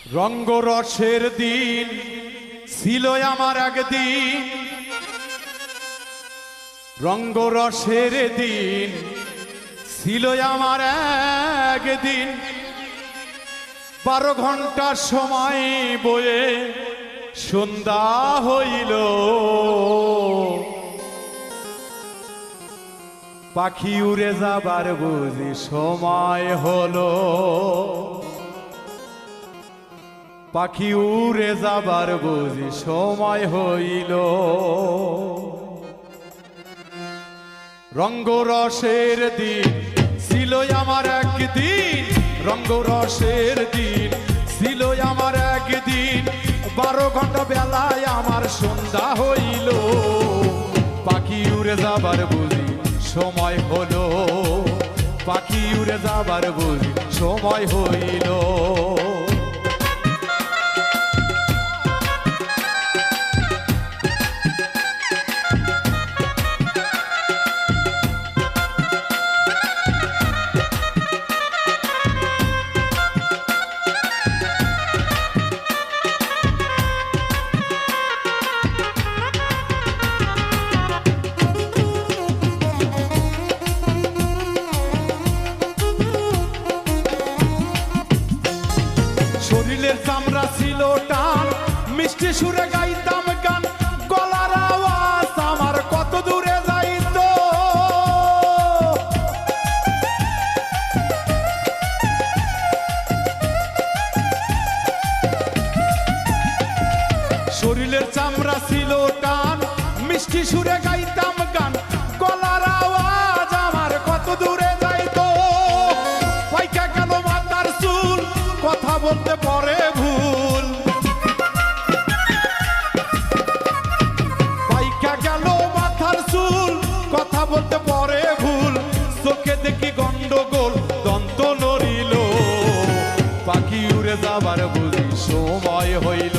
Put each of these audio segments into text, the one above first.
রঙ্গরসের দিন ছিল আমার একদিন, রঙ্গরসের দিন ছিল আমার একদিন। 12 ঘন্টা সময় বয়ে সন্ধ্যা হইল, পাখি উড়ে যাবার বুঝি সময় হলো, পাখি উড়ে যাবার বুঝি সময় হইল। রঙ্গরসের দিন ছিল আমার একদিন, রঙ্গরসের দিন ছিল আমার একদিন। 12 ঘন্টা বেলায় আমার সন্ধ্যা হইল, পাখি উড়ে যাবার বুঝি সময় হলো, পাখি উড়ে যাবার বুঝি সময় হইল। শরীরের চামড়া ছিল টান, মিষ্টি সুরে গাইতাম গান, গলার আওয়াজ আমার কত দূরে যাইত। শরীরের চামড়া ছিল টান, মিষ্টি সুরে গাইতাম গান, গলার আওয়াজ আমার কত দূরে যাইত। পাইকা গেল মাথার চুল, কথা বলতে পরে ভুল, পাইকা গেল মাথার চুল, কথা বলতে পরে ভুল। চোখে দেখি গন্ডগোল, দন্ত নড়িল, পাখি উড়ে যাবার বুঝি সময় হইল,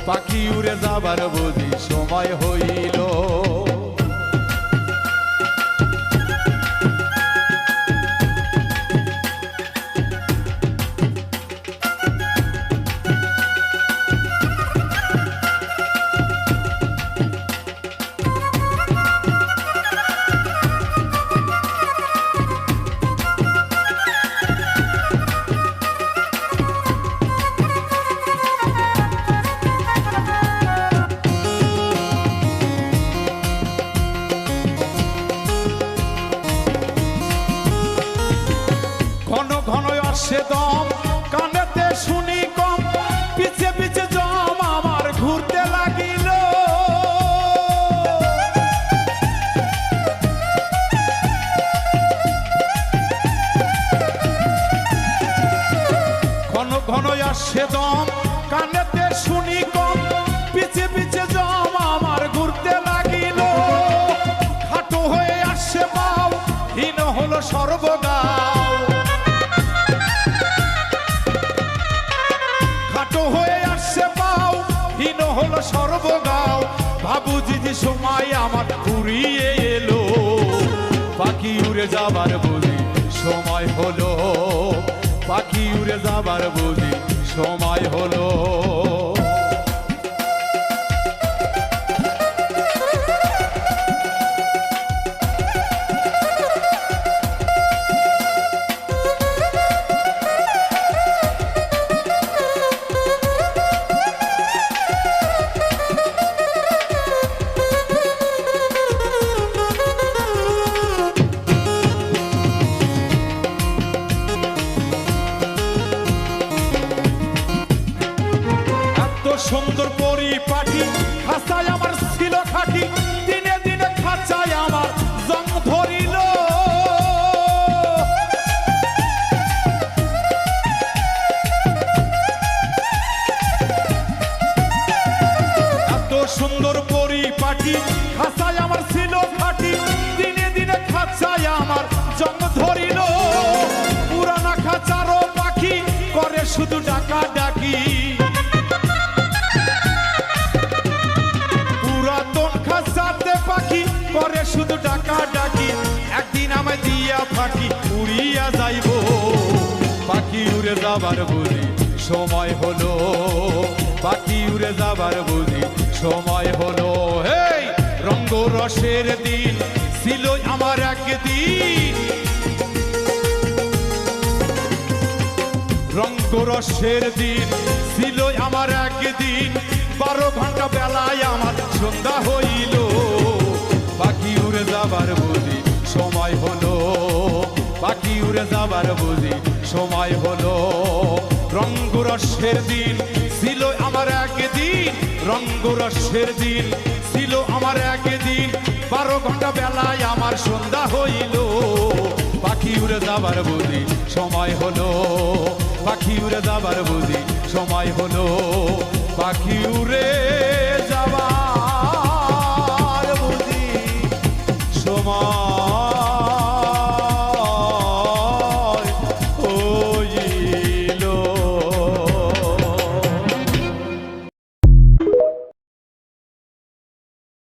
পাখি উড়ে যাবার বুঝি সময় হইল। ঘন ঘন আসে দম, কানেতে শুনি কম, পিছে পিছে জম আমার ঘুরতে লাগিল। ঘন ঘন আসে দম, কানেতে শুনি কম, পিছে পিছে জম আমার ঘুরতে লাগিল। খাটো হয়ে আসে পাও, হীন হলো সর্বগাও, খাটো হয়ে আসছে পাও, হীন হলো সর্বগাও। ভাবু দিদি সময় আমার ফুরিয়ে এলো, পাখি উড়ে যাবার বুঝি সময় হলো, পাখি উড়ে যাবার বুঝি সময় হলো। সুন্দর পরিপাটি, খাঁচায় আমার ছিল খাটি, দিনে দিনে খাঁচায় আমার জং ধরিল। এত সুন্দর পরিপাটি, খাঁচায় আমার ছিল খাটি, দিনে দিনে খাঁচায় আমার জং ধরিল। পুরানা খাঁচারও পাখি করে শুধু ডাকা ডাকি, পাখি করে শুধু ডাকা ডাকি। একদিন আমায় দিয়া ফাঁকি উড়িয়া যাইব, পাখি উড়ে যাবার বুঝি সময় হলো, পাখি উড়ে যাবার বুঝি সময় হলো। হেই রঙ্গরসের দিন ছিল আমার একদিন, রঙ্গরসের দিন ছিল আমার একদিন, 12 ঘন্টা বেলায় আমার সন্ধ্যা হইল, পাখি উড়ে যাবার বুঝি সময় হলো, পাখি উড়ে যাবার বুঝি সময় হলো। রঙ্গরসের দিন ছিল আমার একদিন, রঙ্গরসের দিন ছিল আমার একদিন, 12 ঘন্টা বেলায় আমার সন্ধ্যা হইল, পাখি উড়ে যাবার বুঝি সময় হলো, পাখি উড়ে যাবার বুঝি সময় হলো, পাখি উড়ে